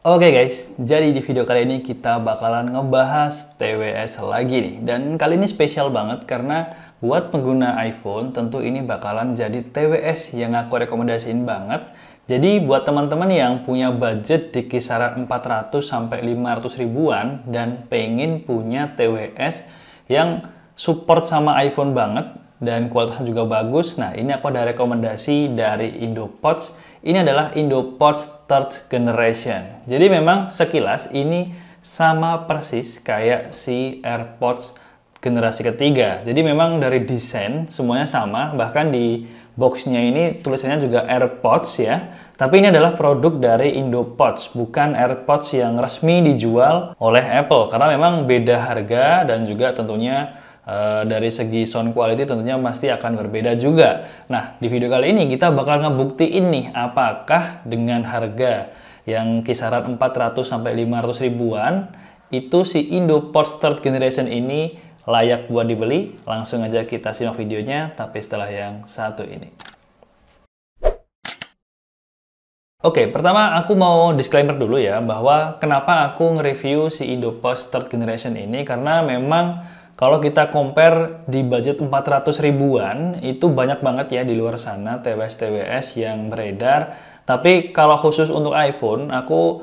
Oke guys, jadi di video kali ini kita bakalan ngebahas TWS lagi nih. Dan kali ini spesial banget karena buat pengguna iPhone tentu ini bakalan jadi TWS yang aku rekomendasiin banget. Jadi buat teman-teman yang punya budget di kisaran 400 sampai 500 ribuan dan pengen punya TWS yang support sama iPhone banget dan kualitasnya juga bagus. Nah, ini aku ada rekomendasi dari Indopods. Ini adalah Indopods Third Generation. Jadi memang sekilas ini sama persis kayak si AirPods generasi ketiga. Jadi memang dari desain semuanya sama, bahkan di boxnya ini tulisannya juga AirPods ya. Tapi ini adalah produk dari Indopods, bukan AirPods yang resmi dijual oleh Apple. Karena memang beda harga dan juga tentunya dari segi sound quality tentunya pasti akan berbeda juga. Nah, di video kali ini kita bakal ngebuktiin nih apakah dengan harga yang kisaran 400 sampai 500 ribuan itu si Indopods Third Generation ini layak buat dibeli. Langsung aja kita simak videonya, tapi setelah yang satu ini. Oke, pertama aku mau disclaimer dulu ya, bahwa kenapa aku nge-review si Indopods Third Generation ini, karena memang kalau kita compare di budget 400 ribuan, itu banyak banget ya di luar sana TWS-TWS yang beredar. Tapi kalau khusus untuk iPhone, aku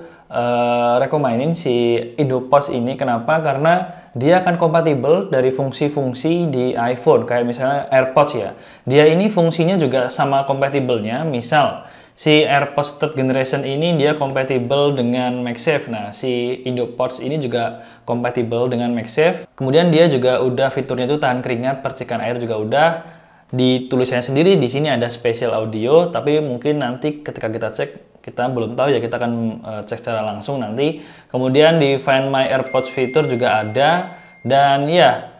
rekomenin si Indopods ini. Kenapa? Karena dia akan kompatibel dari fungsi-fungsi di iPhone. Kayak misalnya AirPods ya. Dia ini fungsinya juga sama kompatibelnya. Misal, si AirPods Third Generation ini dia kompatibel dengan MagSafe. Nah, si Indopods ini juga kompatibel dengan MagSafe. Kemudian dia juga udah fiturnya itu tahan keringat, percikan air juga udah. Di tulisannya sendiri di sini ada spatial audio, tapi mungkin nanti ketika kita cek, kita belum tahu ya, kita akan cek secara langsung nanti. Kemudian di Find My AirPods fitur juga ada. Dan ya,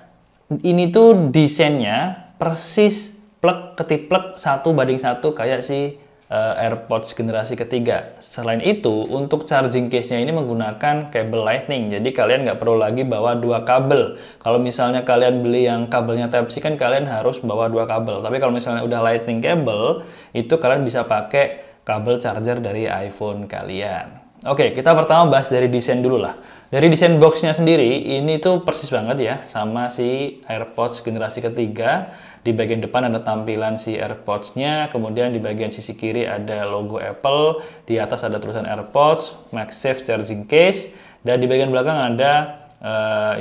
ini tuh desainnya persis plug ketiplek 1:1 kayak si AirPods generasi ketiga. Selain itu, untuk charging case-nya ini menggunakan kabel Lightning. Jadi kalian nggak perlu lagi bawa dua kabel. Kalau misalnya kalian beli yang kabelnya Type-C kan kalian harus bawa dua kabel. Tapi kalau misalnya udah Lightning kabel, itu kalian bisa pakai kabel charger dari iPhone kalian. Oke, kita pertama bahas dari desain dulu lah. Dari desain boxnya sendiri, ini tuh persis banget ya sama si AirPods generasi ketiga. Di bagian depan ada tampilan si AirPods-nya, kemudian di bagian sisi kiri ada logo Apple, di atas ada tulisan AirPods, MagSafe charging case, dan di bagian belakang ada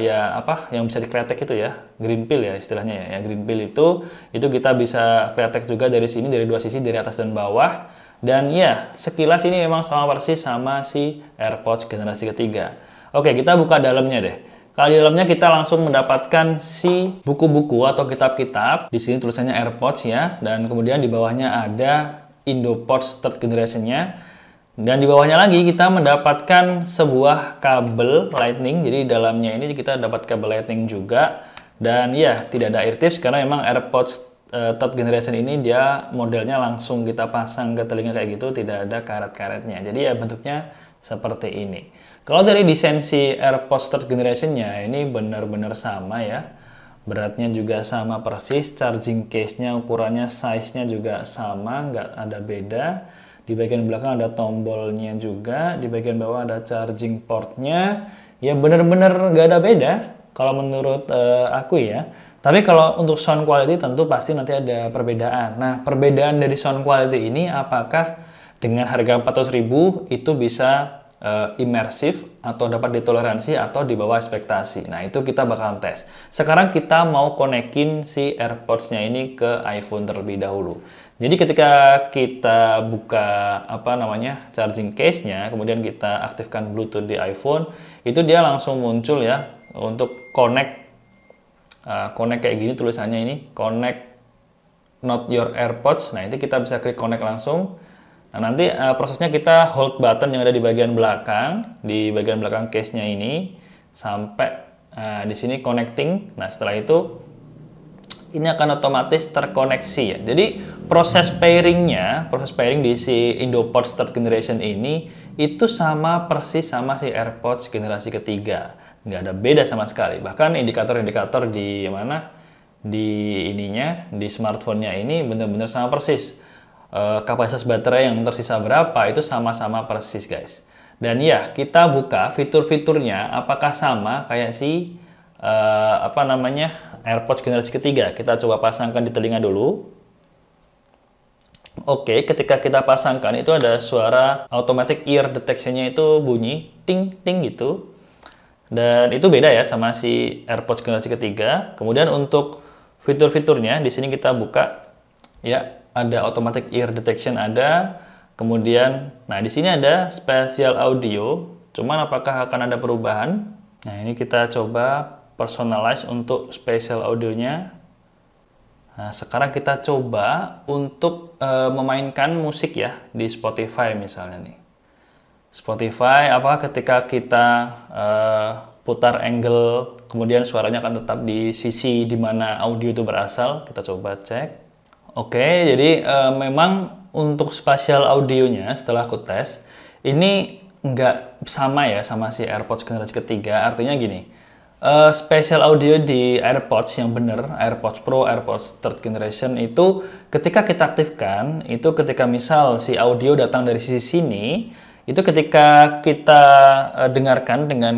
ya apa yang bisa dikretek itu ya, green pill ya istilahnya ya. Green pill itu kita bisa kretek juga dari sini, dari dua sisi, dari atas dan bawah. Dan ya, sekilas ini memang sama persis sama si AirPods generasi ketiga. Oke, kita buka dalamnya deh. Kalau di dalamnya kita langsung mendapatkan si buku-buku atau kitab-kitab. Di sini tulisannya AirPods ya, dan kemudian di bawahnya ada Indopods Third Generation-nya. Dan di bawahnya lagi kita mendapatkan sebuah kabel Lightning. Jadi di dalamnya ini kita dapat kabel Lightning juga. Dan ya, tidak ada ear tips karena memang AirPods Third Generation ini dia modelnya langsung kita pasang ke telinga kayak gitu, tidak ada karet-karetnya. Jadi ya bentuknya seperti ini. Kalau dari desain si AirPods Third Generation-nya ini benar-benar sama ya. Beratnya juga sama persis, charging case-nya ukurannya, size-nya juga sama, nggak ada beda. Di bagian belakang ada tombolnya juga, di bagian bawah ada charging port-nya. Ya benar-benar nggak ada beda kalau menurut aku ya. Tapi kalau untuk sound quality tentu pasti nanti ada perbedaan. Nah, perbedaan dari sound quality ini apakah dengan harga 400.000 itu bisa imersif atau dapat ditoleransi atau di bawah ekspektasi. Nah, itu kita bakalan tes. Sekarang kita mau konekin si AirPods-nya ini ke iPhone terlebih dahulu. Jadi ketika kita buka charging case-nya, kemudian kita aktifkan Bluetooth di iPhone, itu dia langsung muncul ya untuk connect kayak gini tulisannya ini, connect not your AirPods. Nah, itu kita bisa klik connect langsung. Nah, nanti prosesnya kita hold button yang ada di bagian belakang case-nya ini sampai di sini connecting. Nah, setelah itu ini akan otomatis terkoneksi ya. Jadi proses pairing di si Indopods Third Generation ini itu sama persis sama si AirPods generasi ketiga. Nggak ada beda sama sekali. Bahkan indikator-indikator di smartphone-nya ini benar-benar sama persis. Kapasitas baterai yang tersisa berapa itu sama-sama persis guys. Dan ya, kita buka fitur-fiturnya apakah sama kayak si AirPods generasi ketiga. Kita coba pasangkan di telinga dulu. Oke, ketika kita pasangkan itu ada suara automatic ear detection-nya itu bunyi ting ting gitu. Dan itu beda ya sama si AirPods generasi ketiga. Kemudian untuk fitur-fiturnya di sini kita buka ya, ada automatic ear detection ada. Kemudian nah di sini ada spatial audio. Cuman apakah akan ada perubahan? Nah, ini kita coba personalize untuk spatial audionya. Nah, sekarang kita coba untuk memainkan musik ya di Spotify misalnya nih. Spotify, apakah ketika kita putar angle, kemudian suaranya akan tetap di sisi di mana audio itu berasal? Kita coba cek. Oke, jadi memang untuk spatial audionya setelah aku tes, ini nggak sama ya sama si AirPods generasi ketiga. Artinya gini, spatial audio di AirPods yang benar, AirPods Pro, AirPods third generation itu ketika kita aktifkan, itu ketika misal si audio datang dari sisi sini, itu ketika kita dengarkan dengan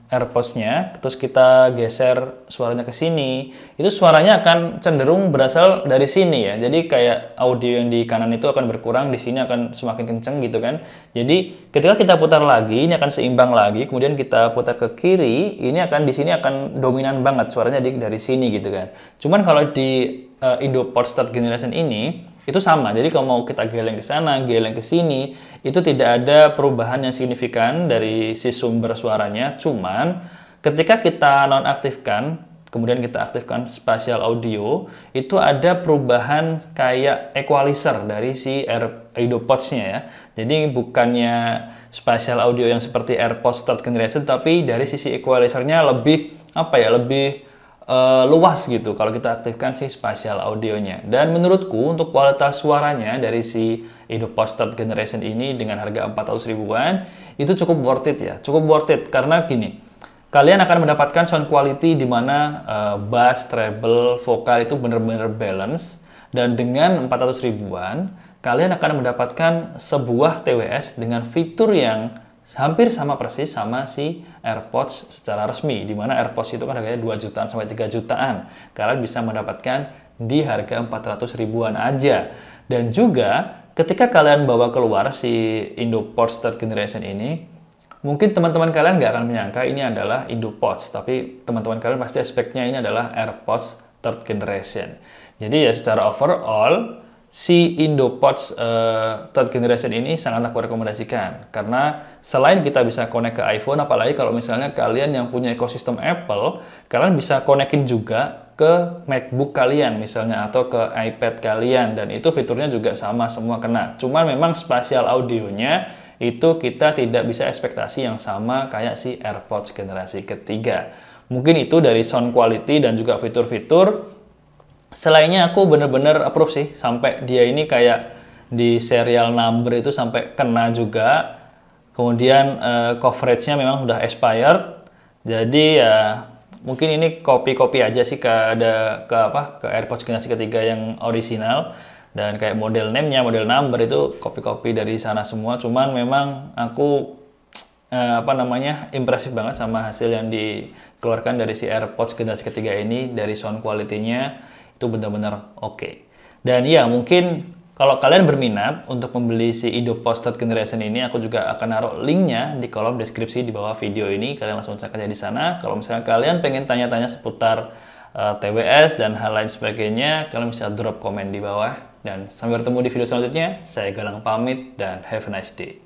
AirPods-nya, terus kita geser suaranya ke sini, itu suaranya akan cenderung berasal dari sini ya. Jadi kayak audio yang di kanan itu akan berkurang, di sini akan semakin kenceng gitu kan. Jadi ketika kita putar lagi, ini akan seimbang lagi, kemudian kita putar ke kiri, ini akan di sini akan dominan banget suaranya dari sini gitu kan. Cuman kalau di IndoPods third generation ini, itu sama. Jadi kalau mau kita geleng ke sana, geleng ke sini, itu tidak ada perubahan yang signifikan dari si sumber suaranya. Cuman ketika kita nonaktifkan, kemudian kita aktifkan spatial audio, itu ada perubahan kayak equalizer dari si IndoPods-nya ya. Jadi bukannya spatial audio yang seperti AirPods third generation, tapi dari sisi equalizer-nya lebih lebih luas gitu kalau kita aktifkan si spatial audionya. Dan menurutku untuk kualitas suaranya dari si IndoPods third generation ini dengan harga 400 ribuan itu cukup worth it ya. Cukup worth it karena gini, kalian akan mendapatkan sound quality di mana bass, treble, vokal itu benar-benar balance, dan dengan 400 ribuan kalian akan mendapatkan sebuah TWS dengan fitur yang hampir sama persis sama si AirPods secara resmi, di mana AirPods itu kan harganya 2 jutaan sampai 3 jutaan. Kalian bisa mendapatkan di harga 400 ribuan aja. Dan juga ketika kalian bawa keluar si IndoPods third generation ini, mungkin teman-teman kalian nggak akan menyangka ini adalah IndoPods, tapi teman-teman kalian pasti expect-nya ini adalah AirPods third generation. Jadi ya secara overall, si IndoPods third generation ini sangat aku rekomendasikan karena selain kita bisa connect ke iPhone, apalagi kalau misalnya kalian yang punya ekosistem Apple, kalian bisa connectin juga ke MacBook kalian misalnya atau ke iPad kalian, dan itu fiturnya juga sama semua kena. Cuman memang spatial audionya itu kita tidak bisa ekspektasi yang sama kayak si AirPods generasi ketiga. Mungkin itu dari sound quality dan juga fitur-fitur. Selainnya aku bener-bener approve sih, sampai dia ini kayak di serial number itu sampai kena juga. Kemudian coveragenya memang udah expired, jadi ya mungkin ini copy aja sih ke AirPods generasi ketiga yang original, dan kayak model name-nya, model number itu copy dari sana semua. Cuman memang aku impresif banget sama hasil yang dikeluarkan dari si AirPods generasi ketiga ini. Dari sound quality-nya itu benar-benar oke. Dan ya mungkin kalau kalian berminat untuk membeli si IndoPods third generation ini, aku juga akan naruh linknya di kolom deskripsi di bawah video ini. Kalian langsung cek aja di sana. Kalau misalnya kalian pengen tanya-tanya seputar TWS dan hal lain sebagainya, kalian bisa drop komen di bawah. Dan sampai bertemu di video selanjutnya. Saya Galang pamit dan have a nice day.